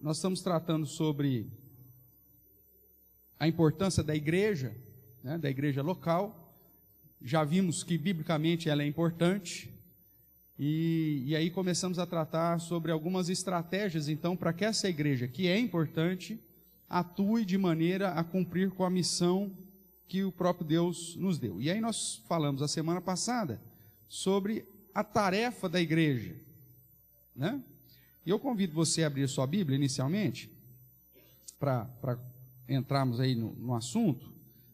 nós estamos tratando sobre a importância da igreja, né, da igreja local. Já vimos que biblicamente ela é importante, e aí começamos a tratar sobre algumas estratégias, então, para que essa igreja, que é importante, atue de maneira a cumprir com a missão que o próprio Deus nos deu. E aí nós falamos a semana passada sobre a tarefa da igreja, né? E eu convido você a abrir sua Bíblia inicialmente, para entrarmos aí no assunto,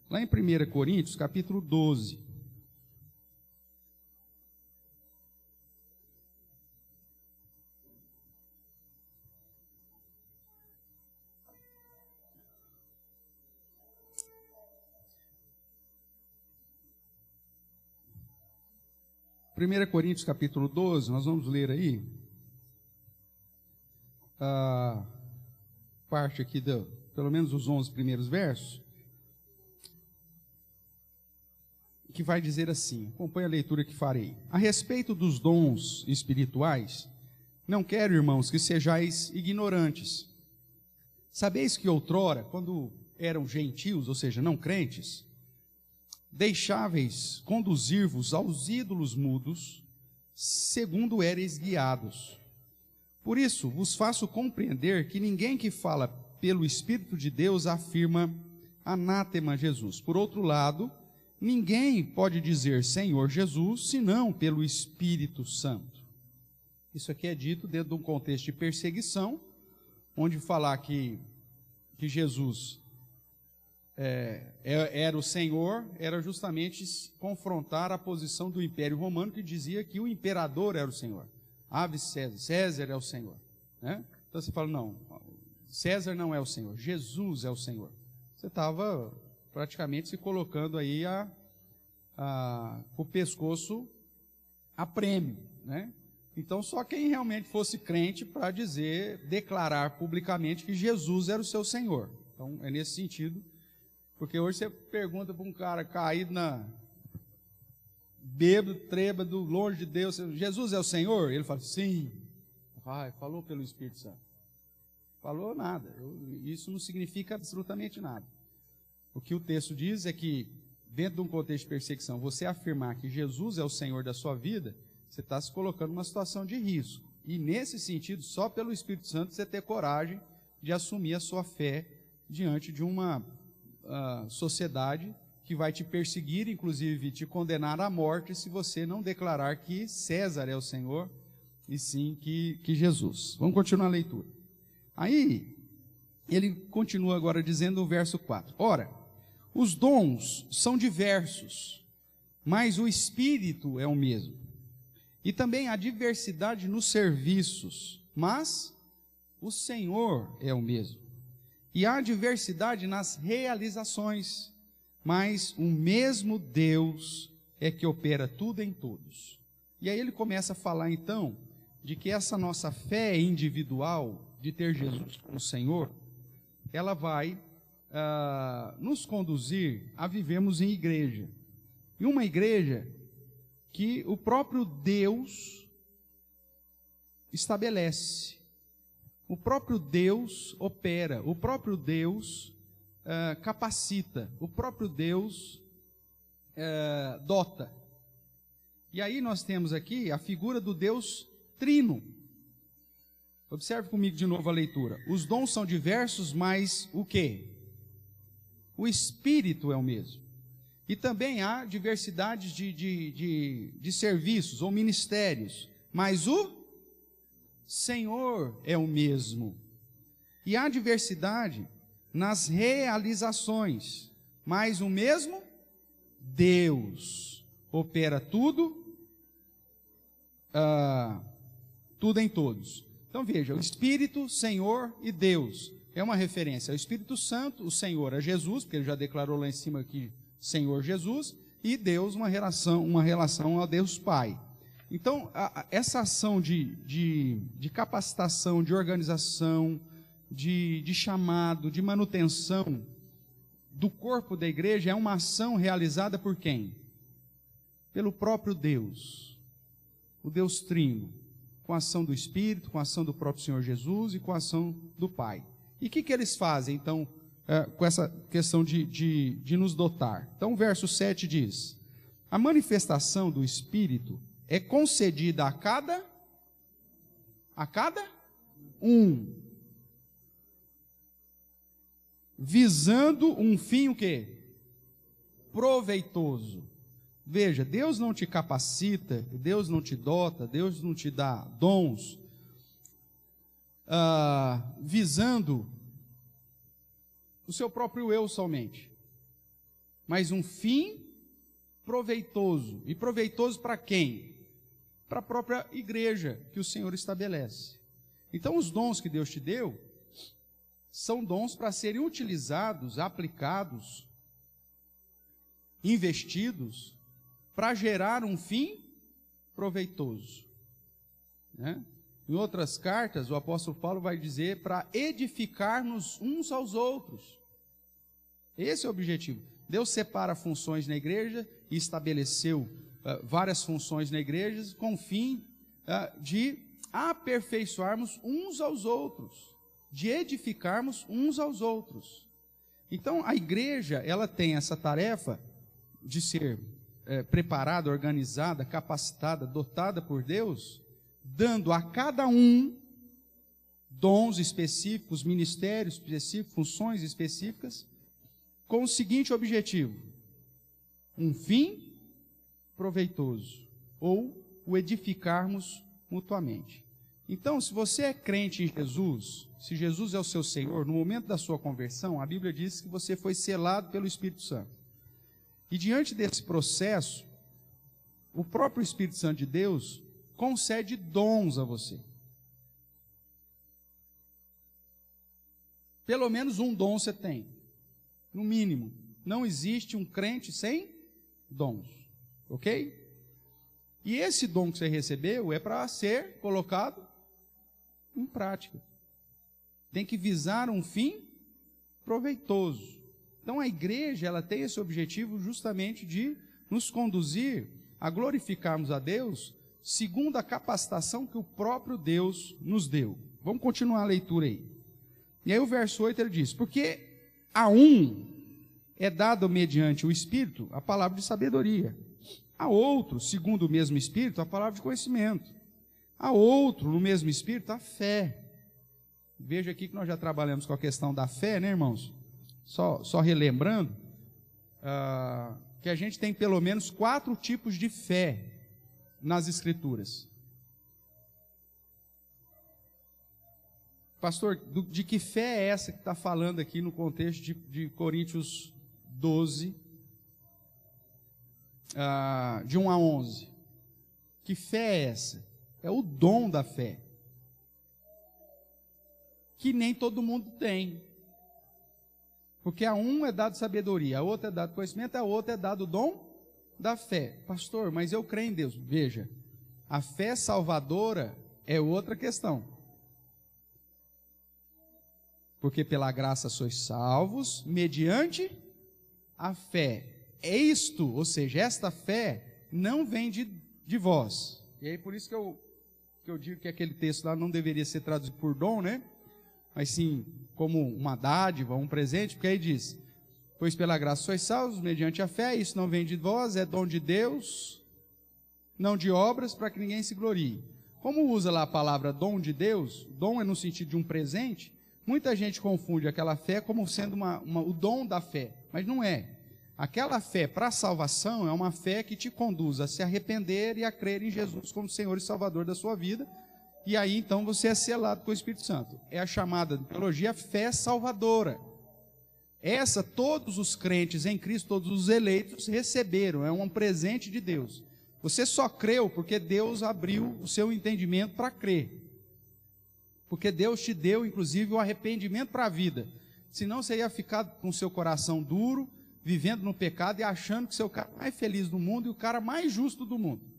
lá em 1 Coríntios, capítulo 12. Primeira Coríntios, capítulo 12, nós vamos ler aí a parte aqui, pelo menos os 11 primeiros versos, que vai dizer assim, acompanhe a leitura que farei. A respeito dos dons espirituais, não quero, irmãos, que sejais ignorantes. Sabeis que outrora, quando eram gentios, ou seja, não crentes, deixáveis conduzir-vos aos ídolos mudos, segundo éreis guiados. Por isso, vos faço compreender que ninguém que fala pelo Espírito de Deus afirma anátema Jesus. Por outro lado, ninguém pode dizer Senhor Jesus, senão pelo Espírito Santo. Isso aqui é dito dentro de um contexto de perseguição, onde falar que Jesus era o Senhor, era justamente confrontar a posição do Império Romano, que dizia que o imperador era o Senhor. Ave César, César é o Senhor, né? Então você fala, não, César não é o Senhor, Jesus é o Senhor. Você estava praticamente se colocando aí com o pescoço a prêmio, né? Então só quem realmente fosse crente para declarar publicamente que Jesus era o seu Senhor. Então é nesse sentido, porque hoje você pergunta para um cara caído bêbado, trêbado, longe de Deus, Jesus é o Senhor? Ele fala, sim. Falou pelo Espírito Santo. Falou nada, isso não significa absolutamente nada. O que o texto diz é que, dentro de um contexto de perseguição, você afirmar que Jesus é o Senhor da sua vida, você está se colocando numa situação de risco. E nesse sentido, só pelo Espírito Santo você ter coragem de assumir a sua fé diante de uma sociedade que vai te perseguir, inclusive te condenar à morte, se você não declarar que César é o Senhor, e sim que Jesus. Vamos continuar a leitura. Aí, ele continua agora dizendo no verso 4. Ora, os dons são diversos, mas o Espírito é o mesmo. E também há diversidade nos serviços, mas o Senhor é o mesmo. E há diversidade nas realizações, mas o mesmo Deus é que opera tudo em todos. E aí ele começa a falar então de que essa nossa fé individual de ter Jesus como Senhor, ela vai nos conduzir a vivermos em igreja. E uma igreja que o próprio Deus estabelece, o próprio Deus opera, o próprio Deus capacita, o próprio Deus dota. E aí nós temos aqui a figura do Deus Trino. Observe comigo de novo a leitura. Os dons são diversos, mas o quê? O Espírito é o mesmo. E também há diversidade de serviços ou ministérios, mas o Senhor é o mesmo. E há diversidade nas realizações, mas o mesmo Deus opera tudo em todos. Então veja, o Espírito, Senhor e Deus é uma referência ao Espírito Santo, o Senhor a Jesus, porque ele já declarou lá em cima aqui, Senhor Jesus, e Deus, uma relação ao Deus Pai. Então, essa ação de capacitação, de organização, de chamado, de manutenção do corpo da igreja é uma ação realizada por quem? Pelo próprio Deus, o Deus Trino, com a ação do Espírito, com a ação do próprio Senhor Jesus e com a ação do Pai. E o que eles fazem, então, com essa questão de nos dotar? Então, o verso 7 diz: a manifestação do Espírito é concedida a cada um, visando um fim o quê? Proveitoso. Veja, Deus não te capacita, Deus não te dota, Deus não te dá dons, visando o seu próprio eu somente, mas um fim proveitoso. E proveitoso para quem? Para a própria igreja que o Senhor estabelece. Então, os dons que Deus te deu são dons para serem utilizados, aplicados, investidos, para gerar um fim proveitoso, né? Em outras cartas, o apóstolo Paulo vai dizer para edificar-nos uns aos outros. Esse é o objetivo. Deus separa funções na igreja e estabeleceu várias funções na igreja com o fim de aperfeiçoarmos uns aos outros, de edificarmos uns aos outros. Então, a igreja, ela tem essa tarefa de ser preparada, organizada, capacitada, dotada por Deus, dando a cada um dons específicos, ministérios específicos, funções específicas, com o seguinte objetivo: um fim proveitoso, ou o edificarmos mutuamente. Então, se você é crente em Jesus, se Jesus é o seu Senhor, no momento da sua conversão, a Bíblia diz que você foi selado pelo Espírito Santo. E diante desse processo, o próprio Espírito Santo de Deus concede dons a você. Pelo menos um dom você tem, no mínimo. Não existe um crente sem dons, ok? E esse dom que você recebeu é para ser colocado em prática. Tem que visar um fim proveitoso. Então a igreja, ela tem esse objetivo justamente de nos conduzir a glorificarmos a Deus segundo a capacitação que o próprio Deus nos deu. Vamos continuar a leitura aí. E aí o verso 8 ele diz: porque a um é dado mediante o Espírito a palavra de sabedoria, a outro, segundo o mesmo Espírito, a palavra de conhecimento, a outro, no mesmo Espírito, a fé. Veja aqui que nós já trabalhamos com a questão da fé, né, irmãos? Só relembrando, que a gente tem pelo menos 4 tipos de fé nas Escrituras. Pastor, de que fé é essa que está falando aqui no contexto de Coríntios 12, de 1 a 11? Que fé é essa? É o dom da fé, que nem todo mundo tem. Porque a um é dado sabedoria, a outra é dado conhecimento, a outra é dado o dom da fé. Pastor, mas eu creio em Deus. Veja, a fé salvadora é outra questão. Porque pela graça sois salvos, mediante a fé. É isto, ou seja, esta fé não vem de vós. E aí por isso que eu digo que aquele texto lá não deveria ser traduzido por dom, né? Mas sim como uma dádiva, um presente, porque aí diz: pois pela graça sois salvos, mediante a fé, isso não vem de vós, é dom de Deus, não de obras, para que ninguém se glorie. Como usa lá a palavra dom de Deus, dom é no sentido de um presente, muita gente confunde aquela fé como sendo o dom da fé, mas não é. Aquela fé para a salvação é uma fé que te conduz a se arrepender e a crer em Jesus como Senhor e Salvador da sua vida. E aí, então, você é selado com o Espírito Santo. É a chamada de teologia fé salvadora. Essa, todos os crentes em Cristo, todos os eleitos, receberam. É um presente de Deus. Você só creu porque Deus abriu o seu entendimento para crer. Porque Deus te deu, inclusive, o arrependimento para a vida. Senão você ia ficar com o seu coração duro, vivendo no pecado e achando que você é o cara mais feliz do mundo e o cara mais justo do mundo.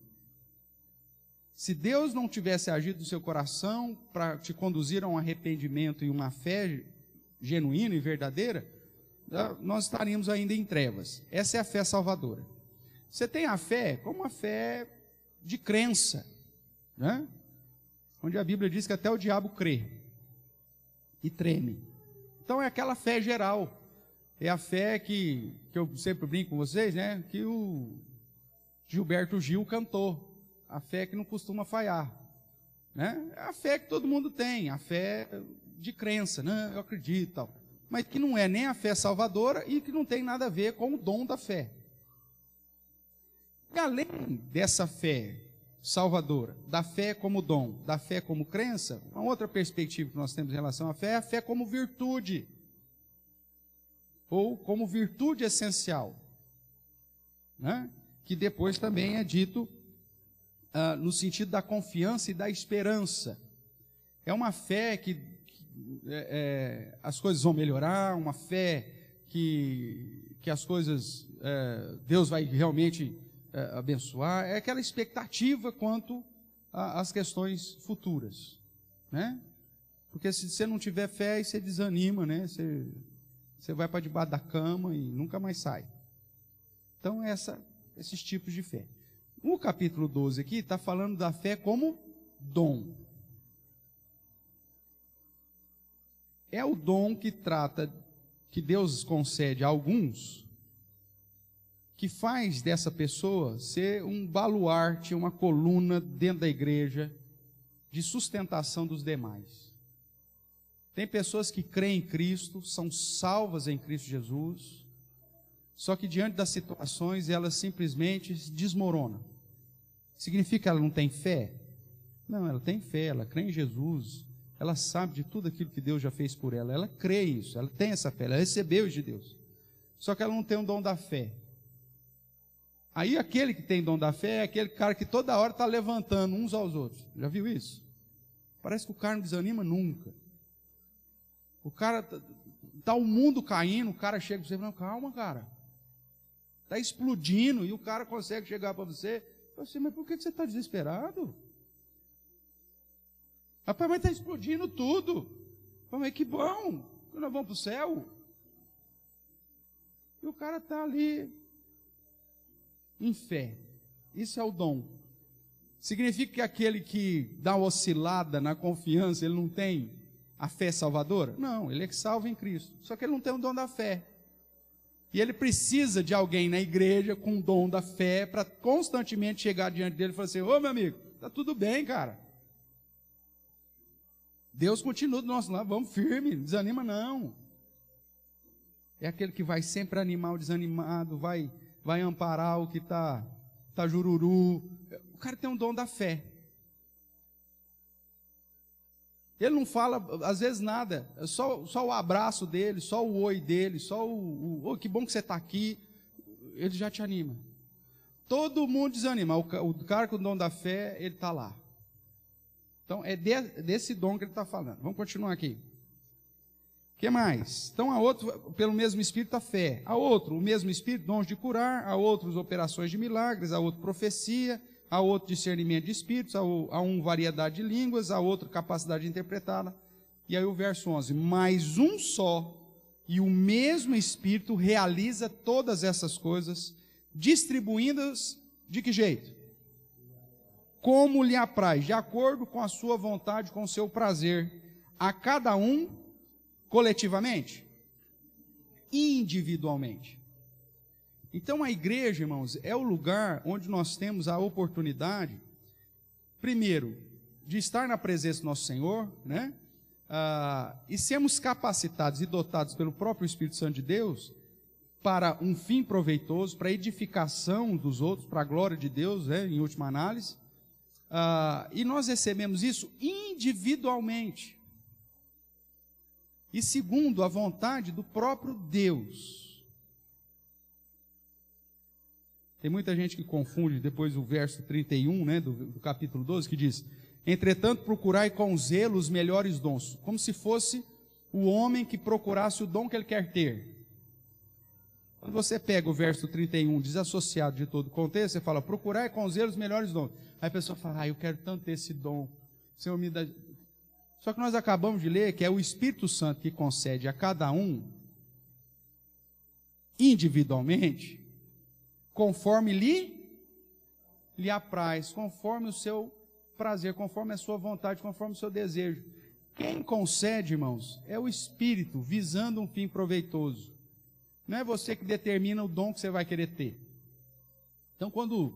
Se Deus não tivesse agido no seu coração para te conduzir a um arrependimento e uma fé genuína e verdadeira, nós estaríamos ainda em trevas. Essa é a fé salvadora. Você tem a fé como uma fé de crença, né? onde a Bíblia diz que até o diabo crê e treme. Então é aquela fé geral, é a fé que eu sempre brinco com vocês, né? Que o Gilberto Gil cantou, a fé que não costuma falhar, né? É a fé que todo mundo tem, a fé de crença, né? Eu acredito, tal, mas que não é nem a fé salvadora e que não tem nada a ver com o dom da fé. E além dessa fé salvadora, da fé como dom, da fé como crença, uma outra perspectiva que nós temos em relação à fé é a fé como virtude, ou como virtude essencial, né? Que depois também é dito no sentido da confiança e da esperança. É uma fé que as coisas vão melhorar, uma fé que as coisas, Deus vai realmente abençoar, é aquela expectativa quanto às questões futuras, né? Porque se você não tiver fé, aí você desanima, né? Você vai para debaixo da cama e nunca mais sai. Então, esses tipos de fé. O capítulo 12 aqui está falando da fé como dom. É o dom que Deus concede a alguns, que faz dessa pessoa ser um baluarte, uma coluna dentro da igreja, de sustentação dos demais. Tem pessoas que creem em Cristo, são salvas em Cristo Jesus, só que diante das situações elas simplesmente se desmoronam. Significa que ela não tem fé? Não, ela tem fé, ela crê em Jesus, ela sabe de tudo aquilo que Deus já fez por ela, ela crê isso, ela tem essa fé, ela recebeu de Deus, só que ela não tem o dom da fé. Aí aquele que tem dom da fé é aquele cara que toda hora está levantando uns aos outros. Já viu isso? Parece que o cara não desanima nunca. O cara, está o mundo caindo, o cara chega para você e fala, calma, cara. Está explodindo e o cara consegue chegar para você e fala assim, mas por que você está desesperado? Rapaz, mas está explodindo tudo. Mas que bom, nós vamos para o céu. E o cara está ali em fé. Isso é o dom. Significa que aquele que dá uma oscilada na confiança, ele não tem a fé salvadora? Não, ele é que salva em Cristo. Só que ele não tem o dom da fé. E ele precisa de alguém na igreja com o dom da fé para constantemente chegar diante dele e falar assim, ô meu amigo, tá tudo bem, cara. Deus continua do nosso lado, vamos firme, não desanima não. É aquele que vai sempre animar o desanimado, vai amparar o que está jururu. O cara tem um dom da fé. Ele não fala, às vezes, nada. É só o abraço dele, só o oi dele, só oh, que bom que você está aqui. Ele já te anima. Todo mundo desanima. O cara com o dom da fé, ele está lá. Então, é desse dom que ele está falando. Vamos continuar aqui. O que mais? Então, há outro, pelo mesmo Espírito, a fé. Há outro, o mesmo Espírito, dons de curar. Há outros, operações de milagres. Há outro, profecia. Há outro, discernimento de espíritos. Há um, variedade de línguas. Há outro, capacidade de interpretá-la. E aí o verso 11. Mas um só e o mesmo Espírito realiza todas essas coisas, distribuindo-as de que jeito? Como lhe apraz, de acordo com a sua vontade, com o seu prazer, a cada um coletivamente, individualmente. Então a igreja, irmãos, é o lugar onde nós temos a oportunidade, primeiro, de estar na presença do nosso Senhor, né? E sermos capacitados e dotados pelo próprio Espírito Santo de Deus para um fim proveitoso, para a edificação dos outros, para a glória de Deus, né, em última análise. E nós recebemos isso individualmente e segundo a vontade do próprio Deus. Tem muita gente que confunde depois o verso 31, né, do capítulo 12, que diz: entretanto, procurai com zelo os melhores dons, como se fosse o homem que procurasse o dom que ele quer ter. Quando você pega o verso 31, desassociado de todo o contexto, você fala, procurai com zelo os melhores dons. Aí a pessoa fala, eu quero tanto ter esse dom, Senhor me dá. Só que nós acabamos de ler que é o Espírito Santo que concede a cada um, individualmente, conforme lhe apraz, conforme o seu prazer, conforme a sua vontade, conforme o seu desejo. Quem concede, irmãos, é o Espírito, visando um fim proveitoso. Não é você que determina o dom que você vai querer ter. Então, quando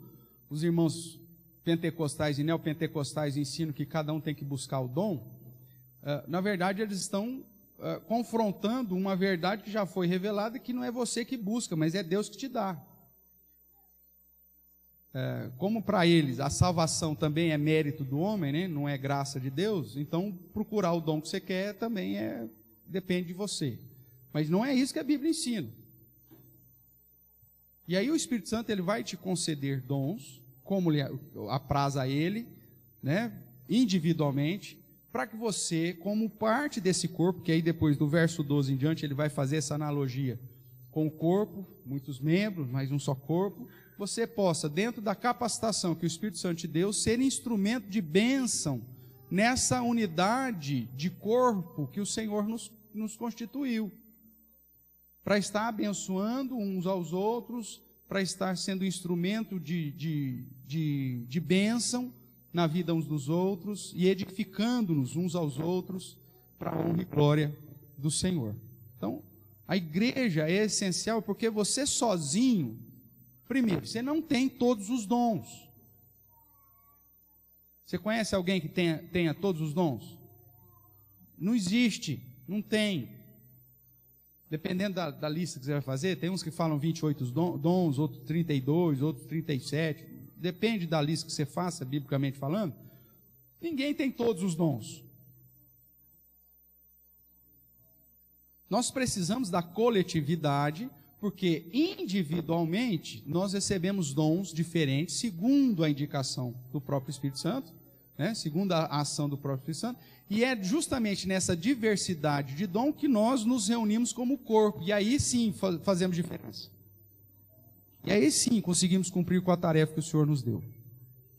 os irmãos pentecostais e neopentecostais ensinam que cada um tem que buscar o dom, na verdade eles estão confrontando uma verdade que já foi revelada, que não é você que busca, mas é Deus que te dá. Como para eles a salvação também é mérito do homem, né? Não é graça de Deus, então procurar o dom que você quer também depende de você. Mas não é isso que a Bíblia ensina. E aí o Espírito Santo ele vai te conceder dons, como lhe apraz a ele, né? Individualmente, para que você, como parte desse corpo, que aí depois do verso 12 em diante ele vai fazer essa analogia com o corpo, muitos membros, mas um só corpo, você possa, dentro da capacitação que o Espírito Santo te deu, ser instrumento de bênção nessa unidade de corpo que o Senhor nos constituiu, para estar abençoando uns aos outros, para estar sendo instrumento de bênção na vida uns dos outros e edificando-nos uns aos outros para a honra e glória do Senhor. Então, a igreja é essencial porque você sozinho, primeiro, você não tem todos os dons. Você conhece alguém que tenha todos os dons? Não existe, não tem. Dependendo da lista que você vai fazer, tem uns que falam 28 dons, outros 32, outros 37. Depende da lista que você faça, biblicamente falando. Ninguém tem todos os dons. Nós precisamos da coletividade, porque individualmente nós recebemos dons diferentes, segundo a indicação do próprio Espírito Santo, né? Segundo a ação do próprio Espírito Santo, e é justamente nessa diversidade de dom que nós nos reunimos como corpo, e aí sim fazemos diferença. E aí sim conseguimos cumprir com a tarefa que o Senhor nos deu.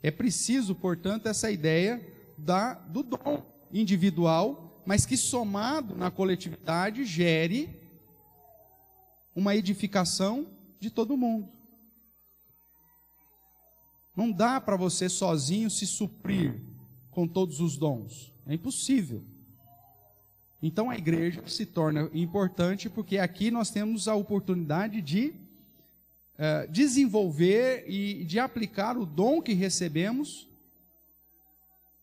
É preciso, portanto, essa ideia do dom individual, mas que somado na coletividade gere uma edificação de todo mundo. Não dá para você sozinho se suprir com todos os dons. É impossível. Então a igreja se torna importante porque aqui nós temos a oportunidade de desenvolver e de aplicar o dom que recebemos,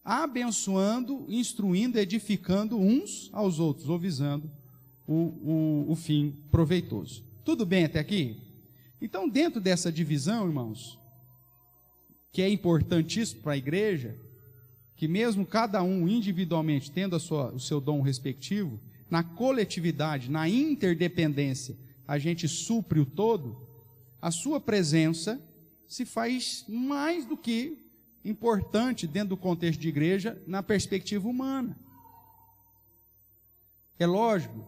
abençoando, instruindo, edificando uns aos outros, ou visando o fim proveitoso. Tudo bem até aqui? Então, dentro dessa divisão, irmãos, que é importantíssimo para a igreja, que mesmo cada um individualmente tendo o seu dom respectivo, na coletividade, na interdependência, a gente supre o todo, a sua presença se faz mais do que importante dentro do contexto de igreja, na perspectiva humana. É lógico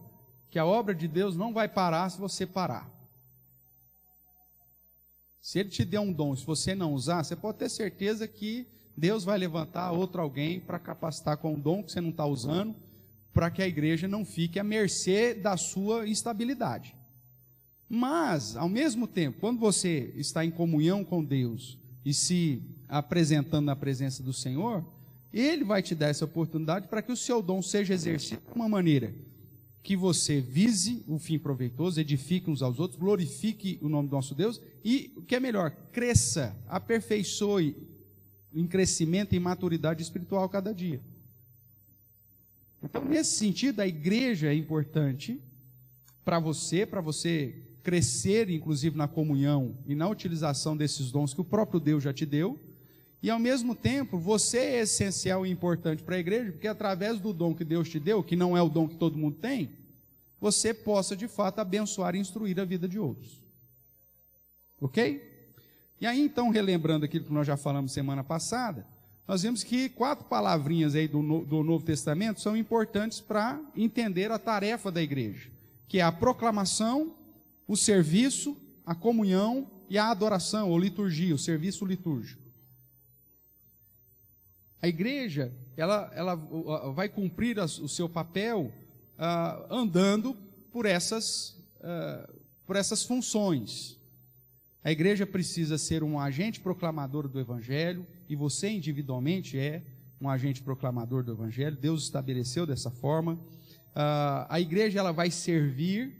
que a obra de Deus não vai parar se você parar. Se Ele te der um dom, se você não usar, você pode ter certeza que Deus vai levantar alguém para capacitar com o dom que você não está usando, para que a igreja não fique à mercê da sua instabilidade. Mas, ao mesmo tempo, quando você está em comunhão com Deus e se apresentando na presença do Senhor, Ele vai te dar essa oportunidade para que o seu dom seja exercido de uma maneira que você vise o fim proveitoso, edifique uns aos outros, glorifique o nome do nosso Deus e, o que é melhor, cresça, aperfeiçoe em crescimento e maturidade espiritual cada dia. Então, nesse sentido, a igreja é importante para você crescer, inclusive na comunhão e na utilização desses dons que o próprio Deus já te deu, e ao mesmo tempo, você é essencial e importante para a igreja, porque através do dom que Deus te deu, que não é o dom que todo mundo tem, você possa de fato abençoar e instruir a vida de outros. Ok? E aí então, relembrando aquilo que nós já falamos semana passada, nós vimos que 4 palavrinhas aí do Novo Testamento são importantes para entender a tarefa da igreja, que é a proclamação, o serviço, a comunhão e a adoração, ou liturgia, o serviço litúrgico. A igreja, ela vai cumprir o seu papel andando por essas funções. A igreja precisa ser um agente proclamador do Evangelho, e você individualmente é um agente proclamador do Evangelho. Deus estabeleceu dessa forma. A igreja ela vai servir.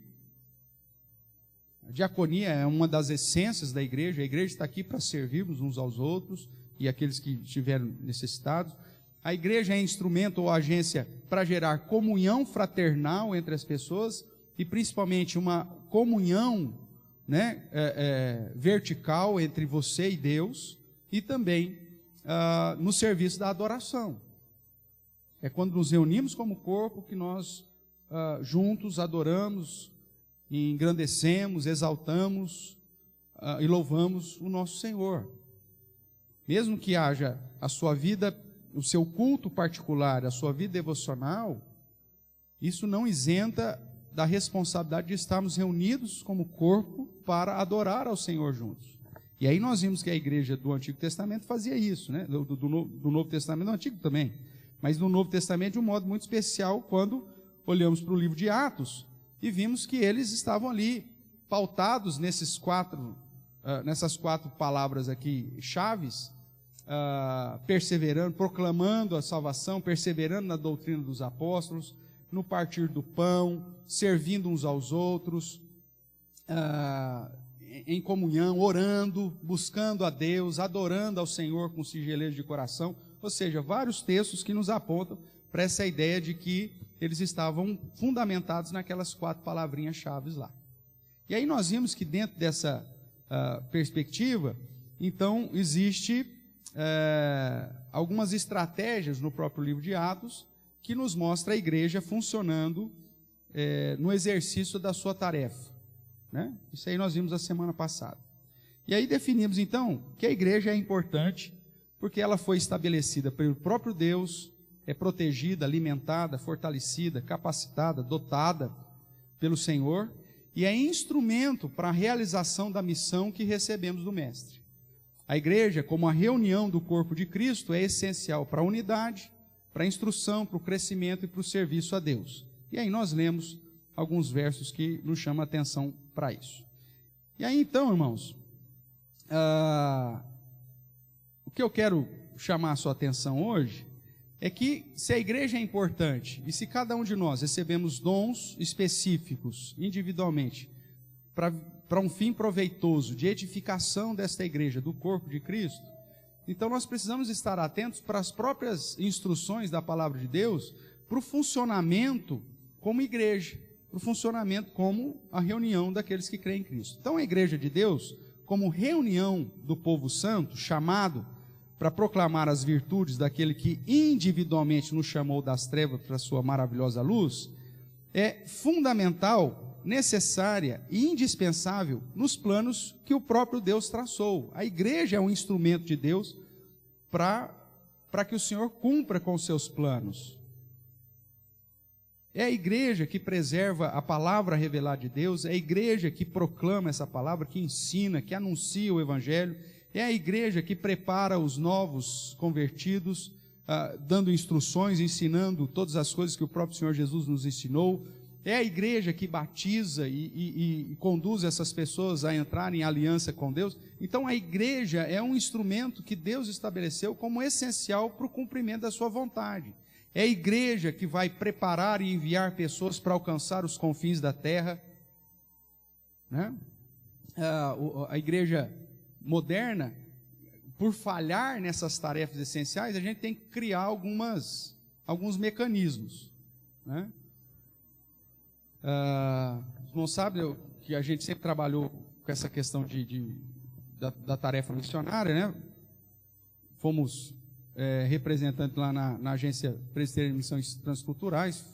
A diaconia é uma das essências da igreja. A igreja está aqui para servirmos uns aos outros e aqueles que estiverem necessitados. A igreja é instrumento ou agência para gerar comunhão fraternal entre as pessoas e principalmente uma comunhão, né, vertical entre você e Deus, e também no serviço da adoração. É quando nos reunimos como corpo que nós juntos adoramos, e engrandecemos, exaltamos e louvamos o nosso Senhor. Mesmo que haja a sua vida, o seu culto particular, a sua vida devocional, isso não isenta da responsabilidade de estarmos reunidos como corpo para adorar ao Senhor juntos. E aí nós vimos que a igreja do Antigo Testamento fazia isso, né? Do Novo Testamento, do Antigo também, mas no Novo Testamento de um modo muito especial, quando olhamos para o livro de Atos e vimos que eles estavam ali pautados nessas quatro palavras aqui chaves, perseverando, proclamando a salvação, perseverando na doutrina dos apóstolos, no partir do pão, servindo uns aos outros, em comunhão, orando, buscando a Deus, adorando ao Senhor com singeleza de coração. Ou seja, vários textos que nos apontam para essa ideia de que eles estavam fundamentados naquelas quatro palavrinhas chaves lá. E aí nós vimos que dentro dessa perspectiva, então, existe algumas estratégias no próprio livro de Atos que nos mostra a igreja funcionando no exercício da sua tarefa, né? Isso aí nós vimos a semana passada. E aí definimos então que a igreja é importante porque ela foi estabelecida pelo próprio Deus, é protegida, alimentada, fortalecida, capacitada, dotada pelo Senhor, e é instrumento para a realização da missão que recebemos do Mestre. A igreja, como a reunião do corpo de Cristo, é essencial para a unidade, para a instrução, para o crescimento e para o serviço a Deus. E aí nós lemos alguns versos que nos chamam a atenção para isso. E aí então, irmãos, o que eu quero chamar a sua atenção hoje é que se a igreja é importante e se cada um de nós recebemos dons específicos individualmente para um fim proveitoso de edificação desta igreja, do corpo de Cristo, então nós precisamos estar atentos para as próprias instruções da palavra de Deus, para o funcionamento como igreja, para o funcionamento como a reunião daqueles que creem em Cristo. Então a igreja de Deus, como reunião do povo santo, chamado para proclamar as virtudes daquele que individualmente nos chamou das trevas para a sua maravilhosa luz, é fundamental, necessária e indispensável nos planos que o próprio Deus traçou. A igreja é um instrumento de Deus para que o Senhor cumpra com os seus planos. É a igreja que preserva a palavra revelada de Deus, é a igreja que proclama essa palavra, que ensina, que anuncia o Evangelho, é a igreja que prepara os novos convertidos, dando instruções, ensinando todas as coisas que o próprio Senhor Jesus nos ensinou. É a igreja que batiza e conduz essas pessoas a entrarem em aliança com Deus. Então a igreja é um instrumento que Deus estabeleceu como essencial para o cumprimento da sua vontade. É a igreja que vai preparar e enviar pessoas para alcançar os confins da terra, né? A igreja moderna, por falhar nessas tarefas essenciais, a gente tem que criar alguns mecanismos, né? Não sabe que a gente sempre trabalhou com essa questão da tarefa missionária, né? Fomos representante lá na Agência Presbiteriana de Missões Transculturais,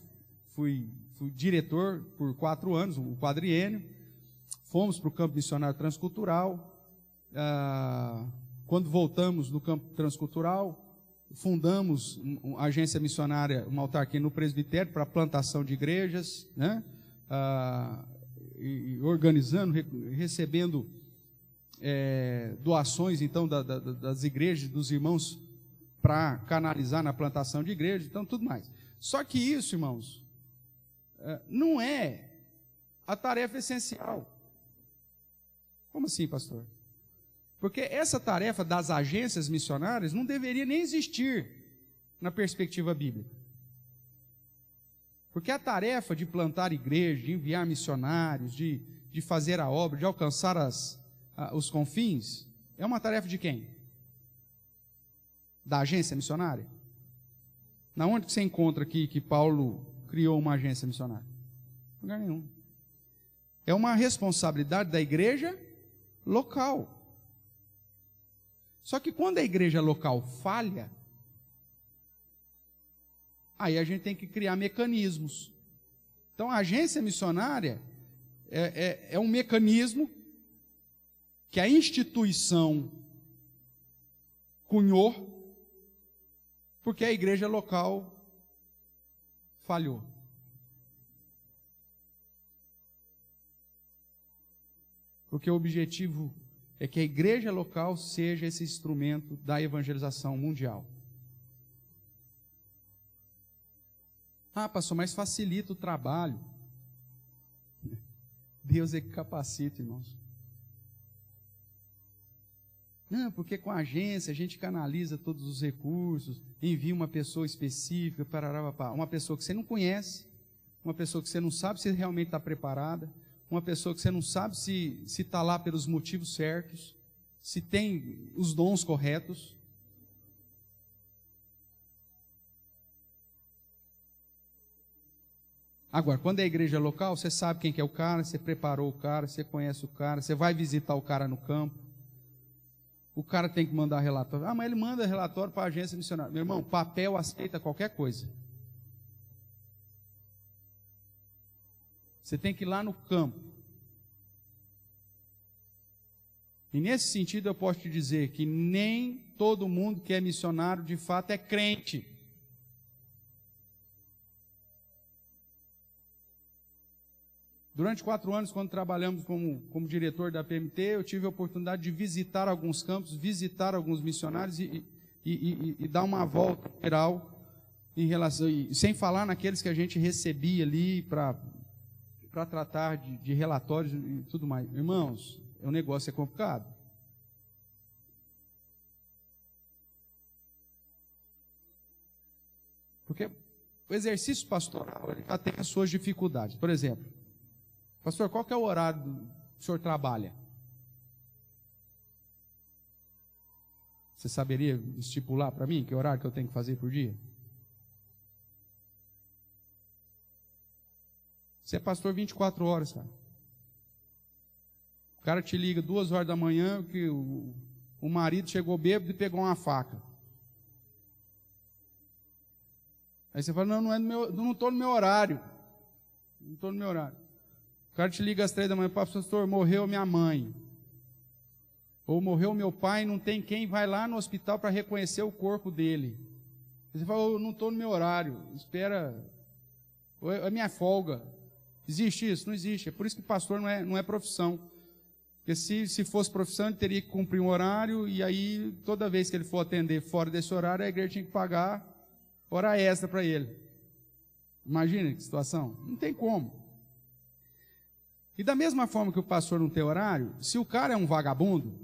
fui diretor por 4 anos, o quadriênio. Fomos para o campo missionário transcultural. Quando voltamos do campo transcultural, fundamos uma agência missionária, uma autarquia no presbitério para a plantação de igrejas, né? E organizando, recebendo doações então das igrejas, dos irmãos, para canalizar na plantação de igrejas, então tudo mais. Só que isso, irmãos, não é a tarefa essencial. Como assim, pastor? Porque essa tarefa das agências missionárias não deveria nem existir na perspectiva bíblica. Porque a tarefa de plantar igreja, de enviar missionários, de fazer a obra, de alcançar os confins, é uma tarefa de quem? Da agência missionária? Na onde que você encontra aqui que Paulo criou uma agência missionária? Em lugar nenhum. É uma responsabilidade da igreja local. Só que quando a igreja local falha, aí a gente tem que criar mecanismos. Então a agência missionária é um mecanismo que a instituição cunhou porque a igreja local falhou. Porque o objetivo é que a igreja local seja esse instrumento da evangelização mundial. Ah, pastor, mas facilita o trabalho. Deus é que capacita, irmãos. Não, porque com a agência a gente canaliza todos os recursos, envia uma pessoa específica, uma pessoa que você não conhece, uma pessoa que você não sabe se realmente está preparada, uma pessoa que você não sabe se está lá pelos motivos certos, se tem os dons corretos. Agora, quando é igreja local, você sabe quem que é o cara, você preparou o cara, você conhece o cara, você vai visitar o cara no campo. O cara tem que mandar relatório. Ah, mas ele manda relatório para a agência missionária. Meu irmão, papel aceita qualquer coisa. Você tem que ir lá no campo. E nesse sentido eu posso te dizer que nem todo mundo que é missionário de fato é crente. Durante 4 anos, quando trabalhamos como diretor da PMT, eu tive a oportunidade de visitar alguns campos, visitar alguns missionários e dar uma volta geral em relação, sem falar naqueles que a gente recebia ali para tratar de relatórios e tudo mais. Irmãos, o negócio é complicado. Porque o exercício pastoral ele já tem as suas dificuldades. Por exemplo, pastor, qual que é o horário que o senhor trabalha? Você saberia estipular para mim que horário que eu tenho que fazer por dia? Você é pastor 24 horas, cara. O cara te liga 2 horas da manhã que o marido chegou bêbado e pegou uma faca. Aí você fala, não estou no meu horário. Não estou no meu horário. O cara te liga às 3 da manhã, pastor, morreu minha mãe. Ou morreu meu pai, não tem quem vai lá no hospital para reconhecer o corpo dele. Você fala, eu não estou no meu horário, espera, é minha folga. Existe isso? Não existe. É por isso que pastor não é profissão. Porque se fosse profissão, ele teria que cumprir um horário, e aí toda vez que ele for atender fora desse horário, a igreja tinha que pagar hora extra para ele. Imagina que situação. Não tem como. E da mesma forma que o pastor não tem horário, se o cara é um vagabundo,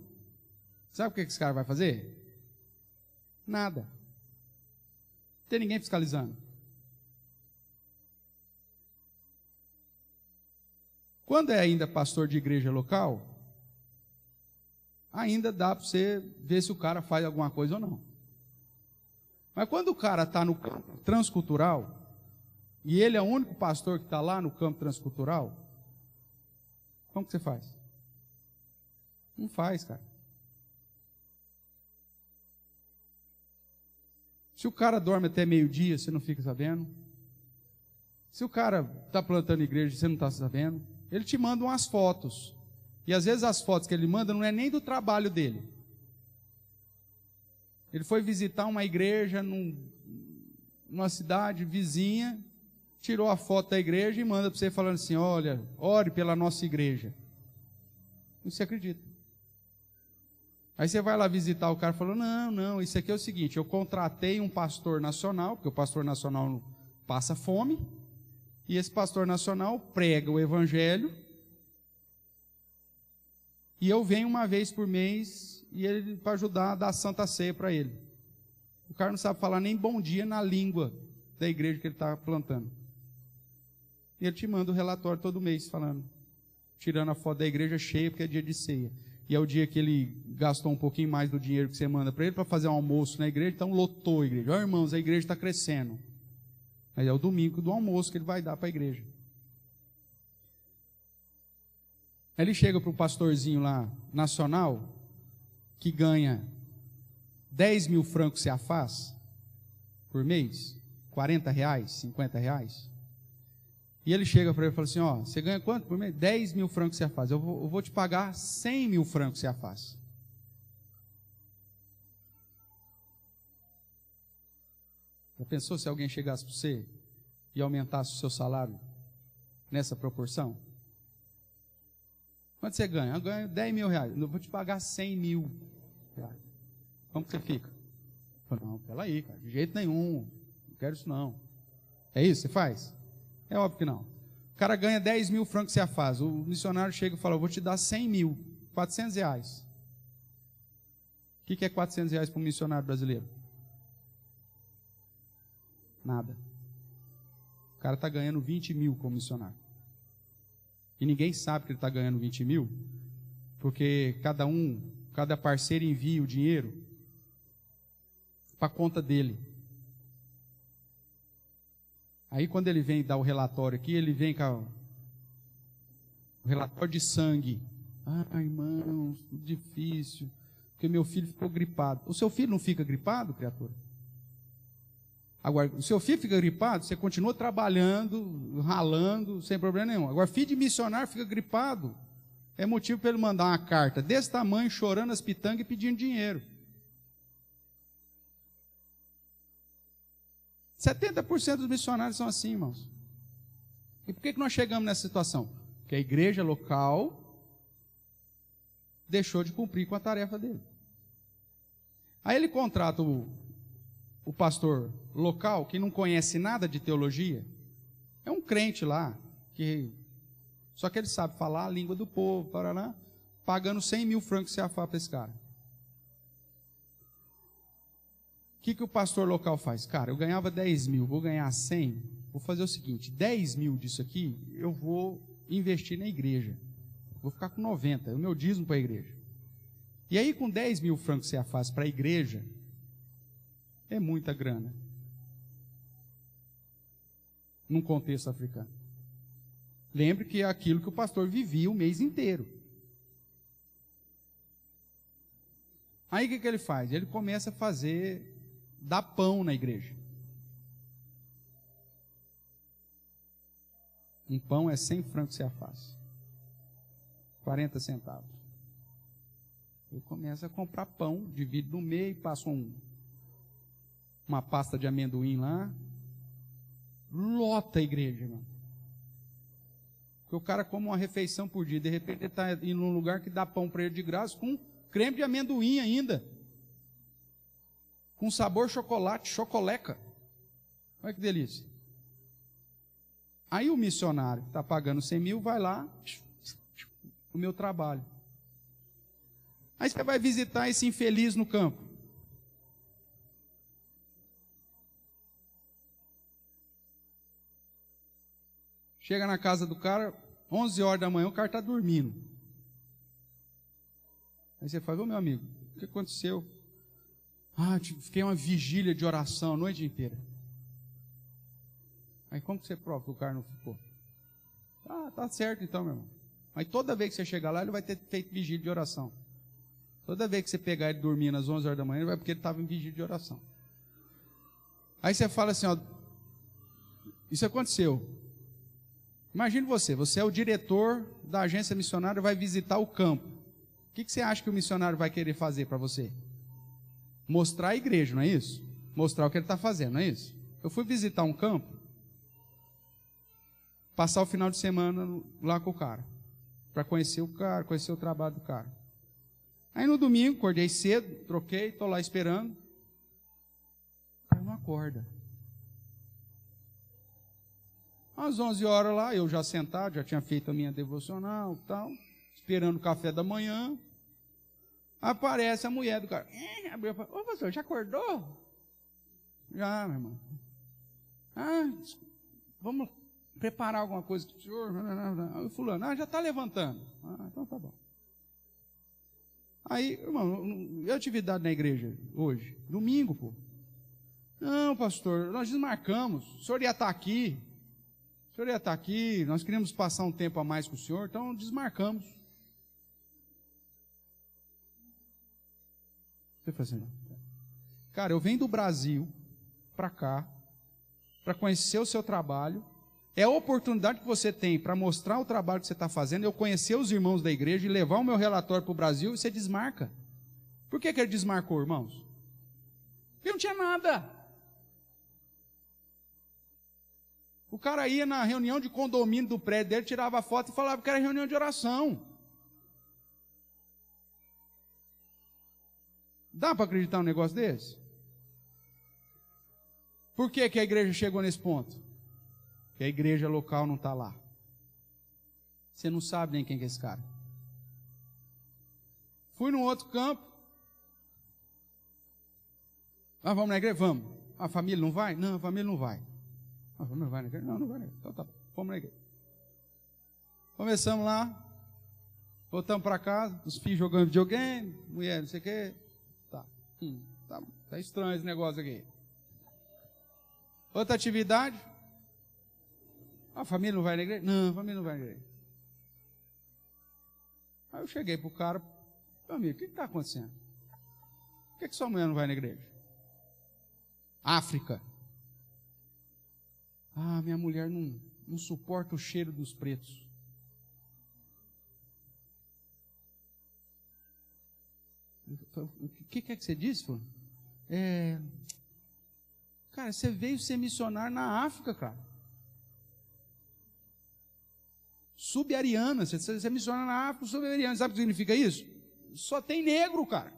sabe o que esse cara vai fazer? Nada. Não tem ninguém fiscalizando. Quando é ainda pastor de igreja local, ainda dá para você ver se o cara faz alguma coisa ou não. Mas quando o cara está no campo transcultural, e ele é o único pastor que está lá no campo transcultural, como que você faz? Não faz, cara. Se o cara dorme até meio-dia, você não fica sabendo. Se o cara está plantando igreja, você não está sabendo. Ele te manda umas fotos. E às vezes as fotos que ele manda não é nem do trabalho dele. Ele foi visitar uma igreja numa cidade vizinha, tirou a foto da igreja e manda para você falando assim, olha, ore pela nossa igreja. Você acredita? Aí você vai lá visitar o cara e fala, não, isso aqui é o seguinte, eu contratei um pastor nacional, porque o pastor nacional passa fome, e esse pastor nacional prega o evangelho, e eu venho uma vez por mês e ele para ajudar a dar a Santa Ceia para ele. O cara não sabe falar nem bom dia na língua da igreja que ele está plantando. E ele te manda o relatório todo mês falando, tirando a foto da igreja cheia porque é dia de ceia. E é o dia que ele gastou um pouquinho mais do dinheiro que você manda para ele para fazer um almoço na igreja, então lotou a igreja. Ó, irmãos, a igreja está crescendo. Aí é o domingo do almoço que ele vai dar para a igreja. Aí ele chega para o pastorzinho lá, nacional, que ganha 10 mil francos CFAs por mês, 40 reais, 50 reais. E ele chega para ele e fala assim, ó, você ganha quanto por mês? 10 mil francos CFAs, eu vou te pagar 100 mil francos CFAs. Já pensou se alguém chegasse para você e aumentasse o seu salário nessa proporção? Quanto você ganha? Eu ganho 10 mil reais, eu vou te pagar 100 mil reais. Como que você fica? Eu falo, não, pera aí, cara, de jeito nenhum, não quero isso não. É isso que você faz? É óbvio que não. O cara ganha 10 mil francos CFAs, o missionário chega e fala, eu vou te dar 100 mil, 400 reais. O que é 400 reais para um missionário brasileiro? Nada. O cara está ganhando 20 mil como missionário. E ninguém sabe que ele está ganhando 20 mil, porque cada parceiro envia o dinheiro para a conta dele. Aí quando ele vem dar o relatório aqui, ele vem com o relatório de sangue. Ah, irmãos, difícil, porque meu filho ficou gripado. O seu filho não fica gripado, criatura? Agora, o seu filho fica gripado, você continua trabalhando, ralando, sem problema nenhum. Agora, filho de missionário fica gripado, é motivo para ele mandar uma carta desse tamanho, chorando as pitangas e pedindo dinheiro. 70% dos missionários são assim, irmãos. E por que nós chegamos nessa situação? Porque a igreja local deixou de cumprir com a tarefa dele. Aí ele contrata o pastor local, que não conhece nada de teologia, é um crente lá, só que ele sabe falar a língua do povo, lá, pagando 100 mil francos CFA para esse cara. O que o pastor local faz? Cara, eu ganhava 10 mil, vou ganhar 100, vou fazer o seguinte, 10 mil disso aqui, eu vou investir na igreja, vou ficar com 90, é o meu dízimo para a igreja. E aí com 10 mil francos CFA para a igreja, é muita grana, num contexto africano. Lembre que é aquilo que o pastor vivia o mês inteiro. Aí o que ele faz? Ele começa a dar pão na igreja. Um pão é 100 francos CFA, 40 centavos. Ele começa a comprar pão, divide no meio, passa uma pasta de amendoim lá, lota a igreja, irmão. Porque o cara come uma refeição por dia, de repente ele está indo num lugar que dá pão para ele de graça, com creme de amendoim ainda, com sabor chocolate, chocoleca. Olha que delícia. Aí o missionário que está pagando 100 mil, vai lá, o meu trabalho. Aí você vai visitar esse infeliz no campo. Chega na casa do cara, 11 horas da manhã, o cara está dormindo. Aí você fala, ô meu amigo, o que aconteceu? Ah, fiquei uma vigília de oração a noite inteira. Aí como que você prova que o cara não ficou? Ah, tá certo então, meu irmão. Mas toda vez que você chegar lá, ele vai ter feito vigília de oração. Toda vez que você pegar ele dormindo às 11 horas da manhã, vai porque ele estava em vigília de oração. Aí você fala assim, ó, isso aconteceu. Imagine você é o diretor da agência missionária, vai visitar o campo. O que você acha que o missionário vai querer fazer para você? Mostrar a igreja, não é isso? Mostrar o que ele está fazendo, não é isso? Eu fui visitar um campo, passar o final de semana lá com o cara, para conhecer o cara, conhecer o trabalho do cara. Aí no domingo, acordei cedo, troquei, estou lá esperando. O cara não acorda. Às 11 horas lá, eu já sentado, já tinha feito a minha devocional e tal, esperando o café da manhã. Aparece a mulher do cara. Ô pastor, já acordou? Já, meu irmão. Vamos preparar alguma coisa para o senhor? Aí fulano, já está levantando. Então tá bom. Aí, irmão, e a atividade na igreja hoje? Domingo, pô. Não, pastor, nós desmarcamos. O senhor ia estar aqui. O senhor ia estar aqui. Nós queríamos passar um tempo a mais com o senhor, então desmarcamos. Você fala assim, cara, eu venho do Brasil para cá, para conhecer o seu trabalho. É a oportunidade que você tem para mostrar o trabalho que você está fazendo, eu conhecer os irmãos da igreja e levar o meu relatório para o Brasil, e você desmarca. Por que ele desmarcou, irmãos? Porque não tinha nada. O cara ia na reunião de condomínio do prédio dele, tirava foto e falava que era reunião de oração. Dá para acreditar num negócio desse? Por que a igreja chegou nesse ponto? Porque a igreja local não está lá. Você não sabe nem quem é esse cara. Fui num outro campo. Vamos na igreja? Vamos. A família não vai? Não, a família não vai. A família não vai na igreja? Não, não vai na igreja. Então tá, vamos na igreja. Começamos lá. Voltamos para casa, os filhos jogando videogame, mulher, não sei o quê. Tá estranho esse negócio aqui. Outra atividade. A família não vai na igreja? Não, a família não vai na igreja. Aí eu cheguei para o cara, meu amigo, o que está acontecendo? Por que sua mulher não vai na igreja? África. Minha mulher não suporta o cheiro dos pretos. O que é que você disse, fulano? Cara, você veio ser missionário na África, cara. Subariana, você é missionário na África, subariana. Sabe o que significa isso? Só tem negro, cara.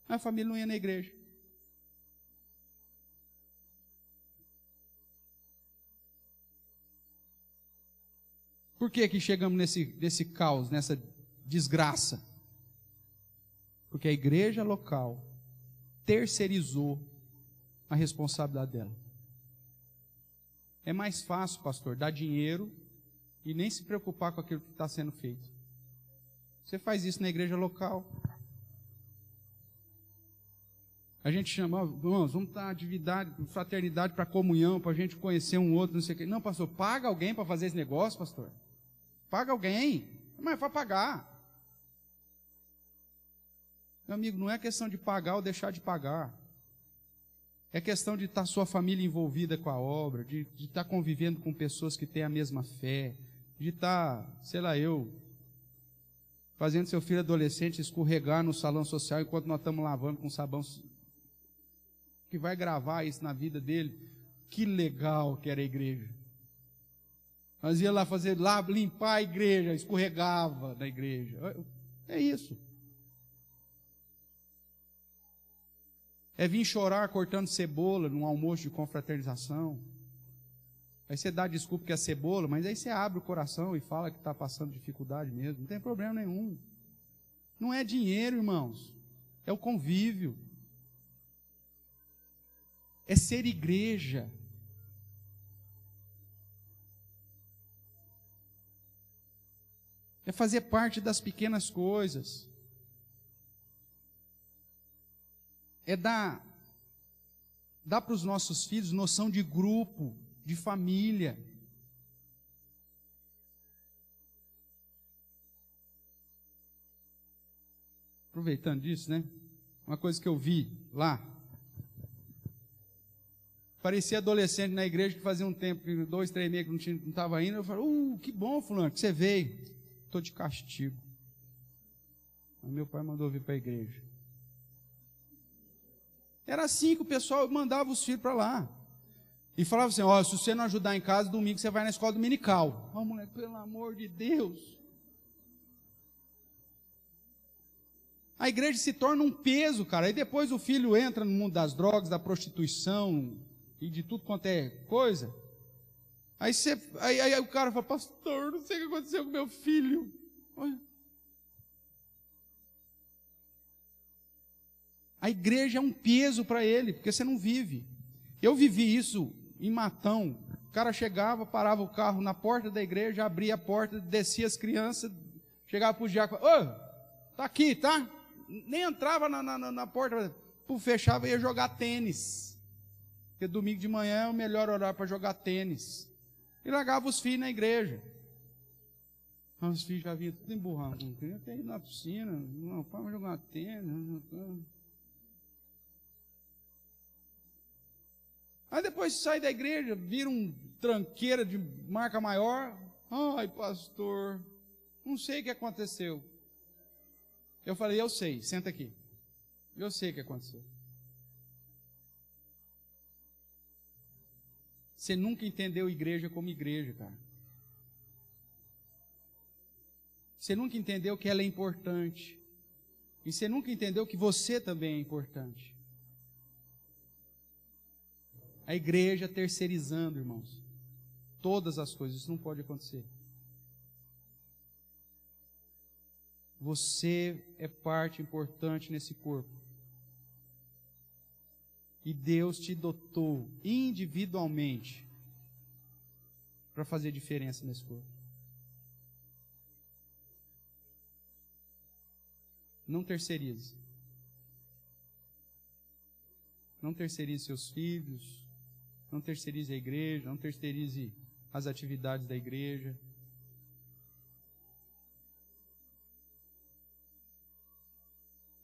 A família não ia na igreja. Por que chegamos nesse caos, nessa desgraça? Porque a igreja local terceirizou a responsabilidade dela. É mais fácil, pastor, dar dinheiro e nem se preocupar com aquilo que está sendo feito. Você faz isso na igreja local. A gente chama, irmãos, vamos dar atividade, fraternidade para comunhão, para a gente conhecer um outro, não sei o quê. Não, pastor, paga alguém para fazer esse negócio, pastor. Paga alguém, mas vai pagar. Meu amigo, não é questão de pagar ou deixar de pagar. É questão de estar sua família envolvida com a obra, de estar convivendo com pessoas que têm a mesma fé, de estar, sei lá, fazendo seu filho adolescente escorregar no salão social enquanto nós estamos lavando com sabão, que vai gravar isso na vida dele. Que legal que era a igreja. Nós ia lá limpar a igreja, escorregava na igreja. É isso. É vir chorar cortando cebola num almoço de confraternização. Aí você dá desculpa que é cebola, mas aí você abre o coração e fala que está passando dificuldade mesmo. Não tem problema nenhum. Não é dinheiro, irmãos. É o convívio. É ser igreja. É fazer parte das pequenas coisas. É dar para os nossos filhos noção de grupo, de família. Aproveitando disso, né? Uma coisa que eu vi lá. Parecia adolescente na igreja que fazia um tempo, 2, 3 meses que não estava indo. Eu falei, que bom, fulano, que você veio. Estou de castigo. Aí meu pai mandou vir para a igreja. Era assim que o pessoal mandava os filhos para lá. E falava assim, se você não ajudar em casa, domingo você vai na escola dominical. Moleque, pelo amor de Deus. A igreja se torna um peso, cara. Aí depois o filho entra no mundo das drogas, da prostituição e de tudo quanto é coisa. Aí o cara fala, pastor, não sei o que aconteceu com meu filho. Olha. A igreja é um peso para ele, porque você não vive. Eu vivi isso em Matão. O cara chegava, parava o carro na porta da igreja, abria a porta, descia as crianças, chegava para o diácono, tá aqui, tá? Nem entrava na porta, fechava e ia jogar tênis. Porque domingo de manhã é o melhor horário para jogar tênis. E largava os filhos na igreja. Os filhos já vinham tudo emburrando. Não queria ter ido na piscina, não, vamos jogar tênis. Aí depois sai da igreja, vira um tranqueira de marca maior. Ai, pastor, não sei o que aconteceu. Eu falei, eu sei, senta aqui. Eu sei o que aconteceu. Você nunca entendeu igreja como igreja, cara. Você nunca entendeu que ela é importante. E você nunca entendeu que você também é importante. A igreja terceirizando, irmãos, todas as coisas, isso não pode acontecer. Você é parte importante nesse corpo. E Deus te dotou individualmente para fazer diferença nesse corpo. Não terceirize. Não terceirize seus filhos. Não terceirize a igreja, não terceirize as atividades da igreja.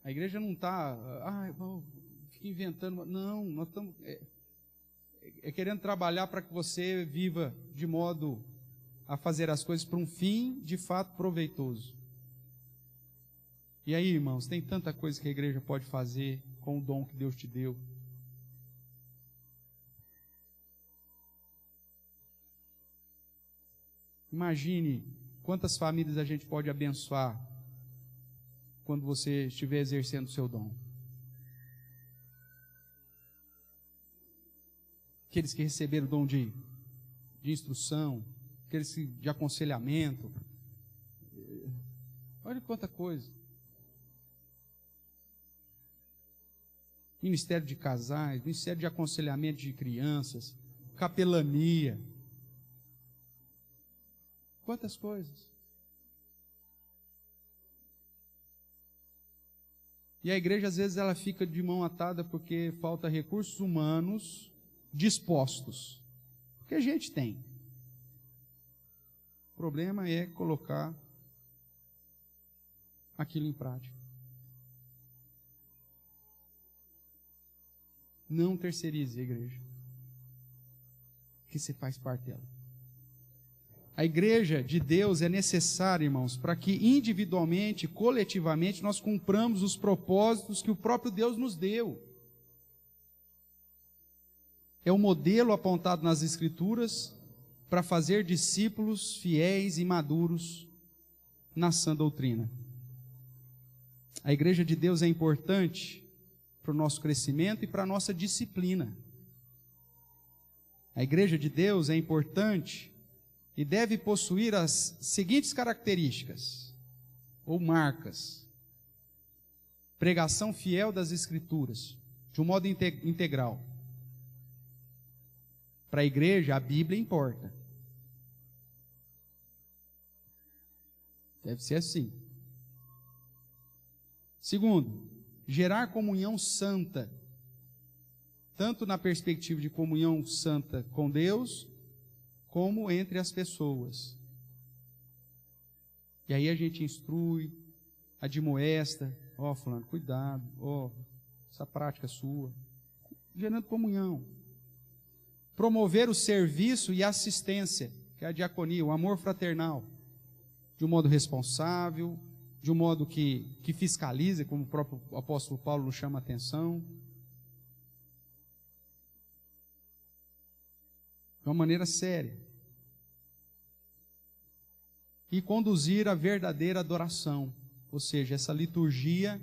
A igreja não está, fica inventando. Não, nós estamos querendo trabalhar para que você viva de modo a fazer as coisas para um fim de fato proveitoso. E aí, irmãos, tem tanta coisa que a igreja pode fazer com o dom que Deus te deu. Imagine quantas famílias a gente pode abençoar quando você estiver exercendo o seu dom. Aqueles que receberam o dom de instrução, aqueles de aconselhamento. Olha quanta coisa. Ministério de casais, ministério de aconselhamento de crianças, capelania. Quantas coisas. E a igreja, às vezes, ela fica de mão atada porque falta recursos humanos dispostos. Porque a gente tem. O problema é colocar aquilo em prática. Não terceirize a igreja, que você faz parte dela. A igreja de Deus é necessária, irmãos, para que individualmente, coletivamente, nós cumpramos os propósitos que o próprio Deus nos deu. É o modelo apontado nas Escrituras para fazer discípulos fiéis e maduros na sã doutrina. A igreja de Deus é importante para o nosso crescimento e para a nossa disciplina. A igreja de Deus é importante e deve possuir as seguintes características, ou marcas. Pregação fiel das Escrituras, de um modo integral. Para a igreja, a Bíblia importa. Deve ser assim. Segundo, gerar comunhão santa, tanto na perspectiva de comunhão santa com Deus, como entre as pessoas. E aí a gente instrui, admoesta, fulano, cuidado, essa prática sua, gerando comunhão. Promover o serviço e assistência, que é a diaconia, o amor fraternal, de um modo responsável, de um modo que fiscaliza, como o próprio apóstolo Paulo nos chama a atenção. De uma maneira séria. E conduzir a verdadeira adoração, ou seja, essa liturgia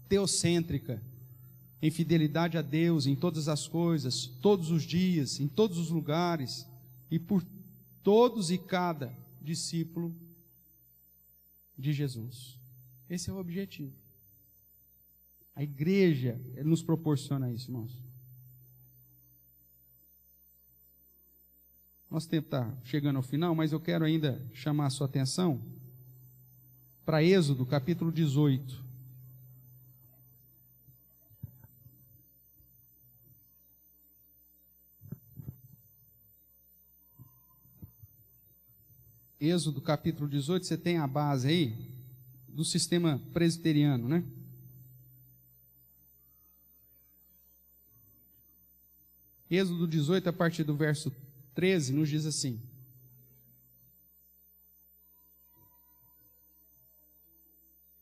teocêntrica, em fidelidade a Deus, em todas as coisas, todos os dias, em todos os lugares, e por todos e cada discípulo de Jesus. Esse é o objetivo. A igreja nos proporciona isso, irmãos. Nosso tempo está chegando ao final, mas eu quero ainda chamar a sua atenção para Êxodo, capítulo 18. Êxodo, capítulo 18, você tem a base aí do sistema presbiteriano, né? Êxodo 18, a partir do verso 13, nos diz assim: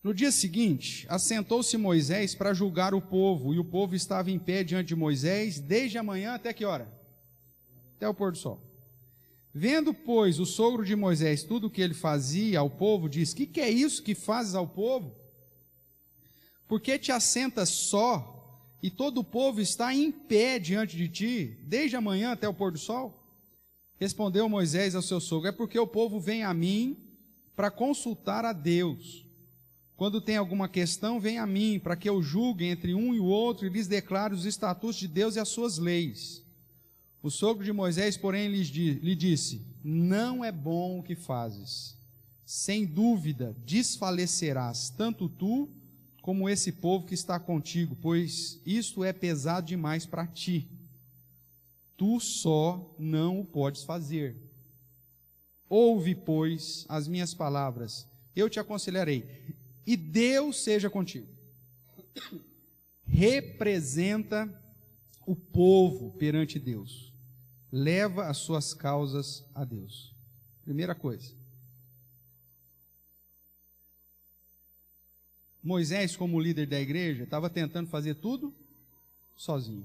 No dia seguinte, assentou-se Moisés para julgar o povo, e o povo estava em pé diante de Moisés, desde a manhã até que hora? Até o pôr do sol. Vendo, pois, o sogro de Moisés tudo o que ele fazia ao povo, diz: Que é isso que fazes ao povo? Por que te assentas só, e todo o povo está em pé diante de ti, desde a manhã até o pôr do sol? Respondeu Moisés ao seu sogro: É porque o povo vem a mim para consultar a Deus. Quando tem alguma questão, vem a mim, para que eu julgue entre um e o outro, e lhes declare os estatutos de Deus e as suas leis. O sogro de Moisés, porém, lhe disse: Não é bom o que fazes. Sem dúvida, desfalecerás, tanto tu como esse povo que está contigo, pois isto é pesado demais para ti. Tu só não o podes fazer. Ouve, pois, as minhas palavras, eu te aconselharei, e Deus seja contigo. Representa o povo perante Deus. Leva as suas causas a Deus. Primeira coisa. Moisés, como líder da igreja, estava tentando fazer tudo sozinho.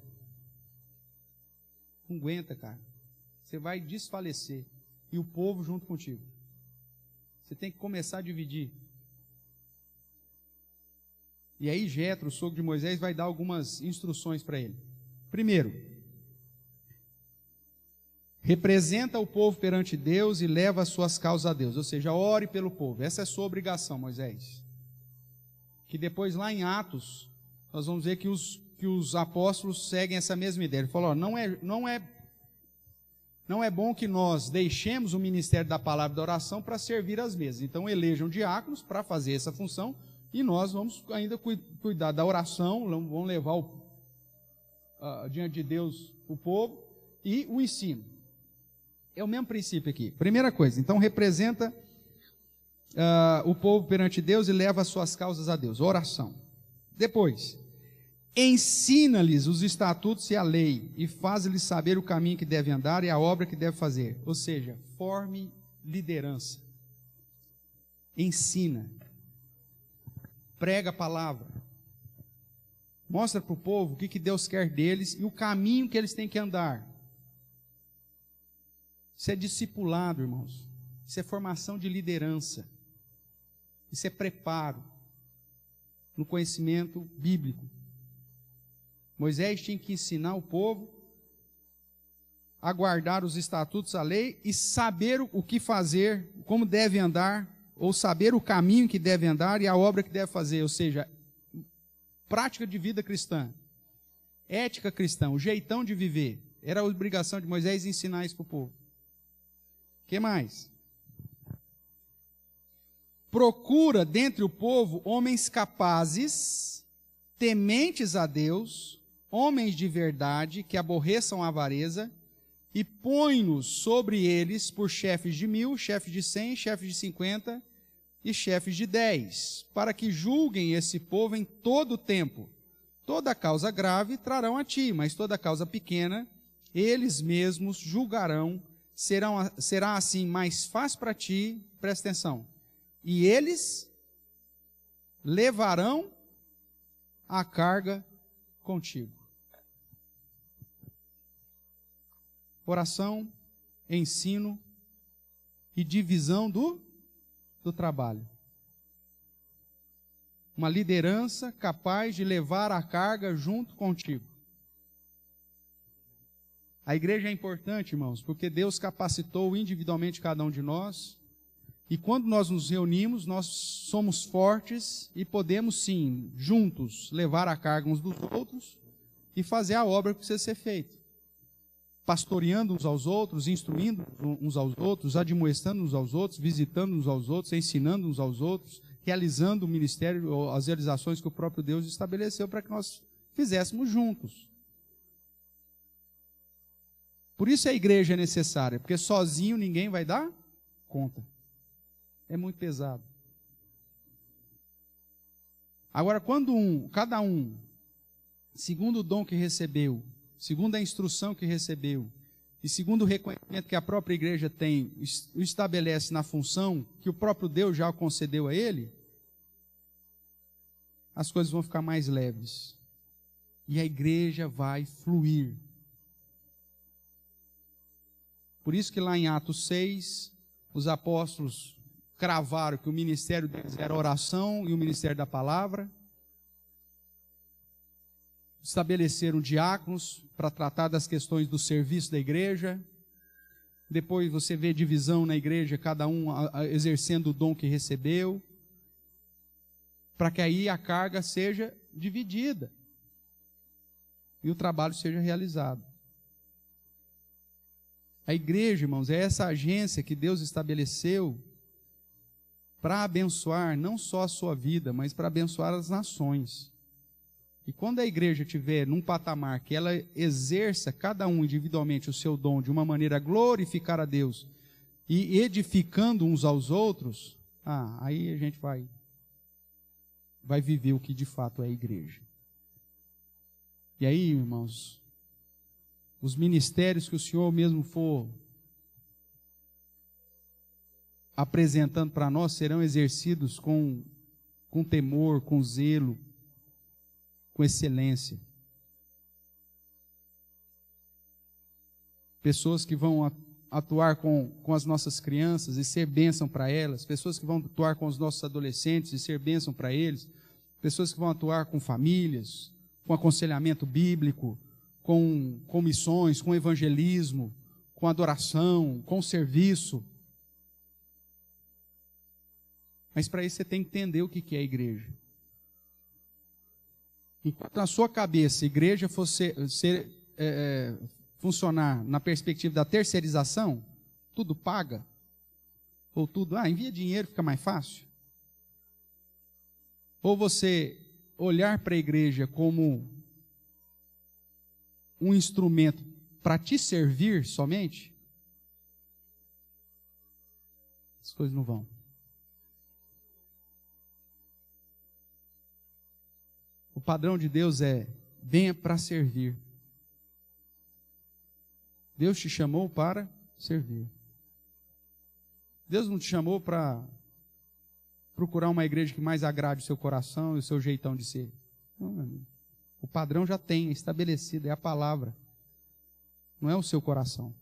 Não aguenta, cara. Você vai desfalecer. E o povo junto contigo. Você tem que começar a dividir. E aí Jetro, o sogro de Moisés, vai dar algumas instruções para ele. Primeiro, representa o povo perante Deus e leva as suas causas a Deus. Ou seja, ore pelo povo. Essa é a sua obrigação, Moisés. Que depois lá em Atos, nós vamos ver que os apóstolos seguem essa mesma ideia. Ele falou: não é bom que nós deixemos o ministério da palavra e da oração para servir às mesas. Então elejam diáconos para fazer essa função, e nós vamos ainda cuidar da oração, vamos levar diante de Deus o povo e o ensino. É o mesmo princípio aqui. Primeira coisa, então representa o povo perante Deus e leva as suas causas a Deus. Oração. Depois, ensina-lhes os estatutos e a lei, e faz-lhes saber o caminho que deve andar e a obra que deve fazer. Ou seja, forme liderança. Ensina. Prega a palavra. Mostra para o povo o que Deus quer deles e o caminho que eles têm que andar. Isso é discipulado, irmãos. Isso é formação de liderança. Isso é preparo no conhecimento bíblico. Moisés tinha que ensinar o povo a guardar os estatutos, a lei, e saber o que fazer, como deve andar, ou saber o caminho que deve andar e a obra que deve fazer. Ou seja, prática de vida cristã, ética cristã, o jeitão de viver. Era a obrigação de Moisés ensinar isso para o povo. O que mais? Procura dentre o povo homens capazes, tementes a Deus, homens de verdade, que aborreçam a avareza, e põe-nos sobre eles por chefes de 1000, chefes de 100, chefes de 50 e chefes de 10, para que julguem esse povo em todo o tempo. Toda causa grave trarão a ti, mas toda causa pequena, eles mesmos julgarão. Será assim mais fácil para ti, presta atenção, e eles levarão a carga contigo. Oração, ensino e divisão do trabalho. Uma liderança capaz de levar a carga junto contigo. A igreja é importante, irmãos, porque Deus capacitou individualmente cada um de nós. E quando nós nos reunimos, nós somos fortes e podemos, sim, juntos, levar a carga uns dos outros e fazer a obra que precisa ser feita. Pastoreando uns aos outros, instruindo uns aos outros, admoestando uns aos outros, visitando uns aos outros, ensinando uns aos outros, realizando o ministério, as realizações que o próprio Deus estabeleceu para que nós fizéssemos juntos. Por isso a igreja é necessária, porque sozinho ninguém vai dar conta. É muito pesado. Agora, quando cada um, segundo o dom que recebeu, segundo a instrução que recebeu, e segundo o reconhecimento que a própria igreja tem, o estabelece na função que o próprio Deus já concedeu a ele, as coisas vão ficar mais leves. E a igreja vai fluir. Por isso que lá em Atos 6, os apóstolos cravaram que o ministério deles era oração e o ministério da palavra. Estabeleceram diáconos para tratar das questões do serviço da igreja. Depois você vê divisão na igreja, cada um exercendo o dom que recebeu, para que aí a carga seja dividida e o trabalho seja realizado. A igreja, irmãos, é essa agência que Deus estabeleceu para abençoar não só a sua vida, mas para abençoar as nações. E quando a igreja estiver num patamar que ela exerça cada um individualmente o seu dom de uma maneira a glorificar a Deus e edificando uns aos outros, aí a gente vai viver o que de fato é a igreja. E aí, irmãos, os ministérios que o Senhor mesmo for apresentando para nós serão exercidos com temor, com zelo, com excelência. Pessoas que vão atuar com as nossas crianças e ser bênção para elas, pessoas que vão atuar com os nossos adolescentes e ser bênção para eles, pessoas que vão atuar com famílias, com aconselhamento bíblico, com missões, com evangelismo, com adoração, com serviço. Mas para isso você tem que entender o que é a igreja. Enquanto na sua cabeça a igreja fosse funcionar na perspectiva da terceirização, tudo paga, ou tudo, envia dinheiro, fica mais fácil. Ou você olhar para a igreja como um instrumento para te servir somente, as coisas não vão. O padrão de Deus é: venha para servir. Deus te chamou para servir. Deus não te chamou para procurar uma igreja que mais agrade o seu coração e o seu jeitão de ser. Não, meu amigo. O padrão já tem, é estabelecido, é a palavra. Não é o seu coração.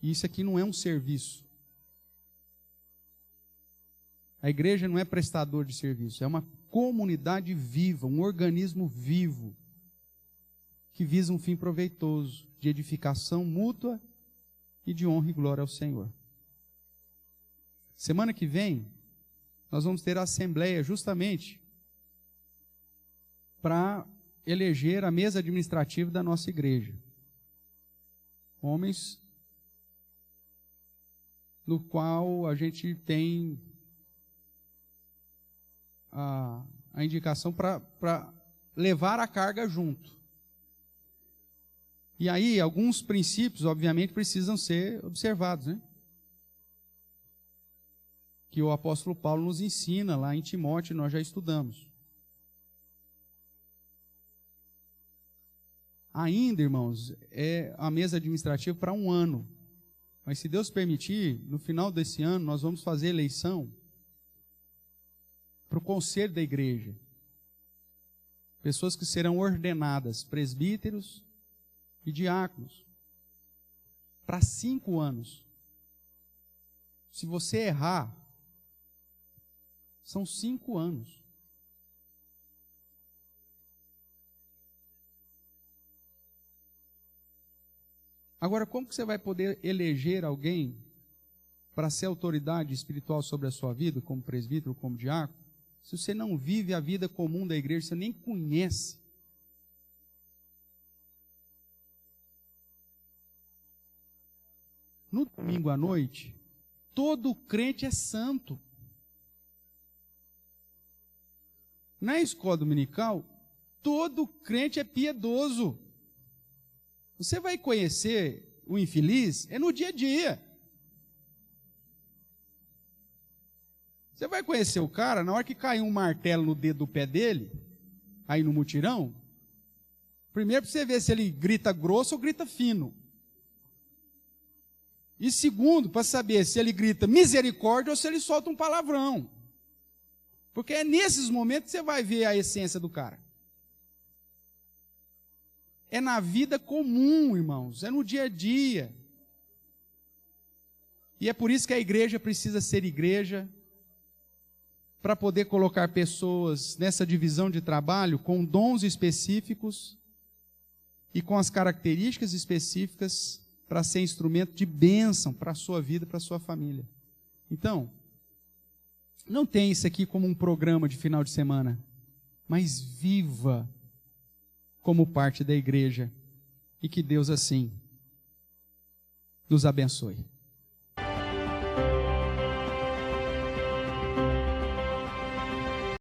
E isso aqui não é um serviço. A igreja não é prestador de serviço, é uma comunidade viva, um organismo vivo, que visa um fim proveitoso, de edificação mútua e de honra e glória ao Senhor. Semana que vem, nós vamos ter a assembleia justamente para eleger a mesa administrativa da nossa igreja. Homens no qual a gente tem a indicação para levar a carga junto. E aí, alguns princípios, obviamente, precisam ser observados, né? Que o apóstolo Paulo nos ensina lá em Timóteo, nós já estudamos. Ainda, irmãos, é a mesa administrativa para 1 ano. Mas se Deus permitir, no final desse ano, nós vamos fazer eleição para o conselho da igreja. Pessoas que serão ordenadas, presbíteros e diáconos, para 5 anos. Se você errar, são 5 anos. Agora, como que você vai poder eleger alguém para ser autoridade espiritual sobre a sua vida, como presbítero, como diácono, se você não vive a vida comum da igreja, você nem conhece? No domingo à noite, todo crente é santo. Na escola dominical, todo crente é piedoso. Você vai conhecer o infeliz no dia a dia. Você vai conhecer o cara, na hora que cair um martelo no dedo do pé dele, aí no mutirão, primeiro para você ver se ele grita grosso ou grita fino. E segundo, para saber se ele grita misericórdia ou se ele solta um palavrão. Porque é nesses momentos que você vai ver a essência do cara. É na vida comum, irmãos, é no dia a dia. E é por isso que a igreja precisa ser igreja, para poder colocar pessoas nessa divisão de trabalho com dons específicos e com as características específicas para ser instrumento de bênção para a sua vida, para a sua família. Então, não tenha isso aqui como um programa de final de semana, mas viva como parte da igreja e que Deus assim nos abençoe.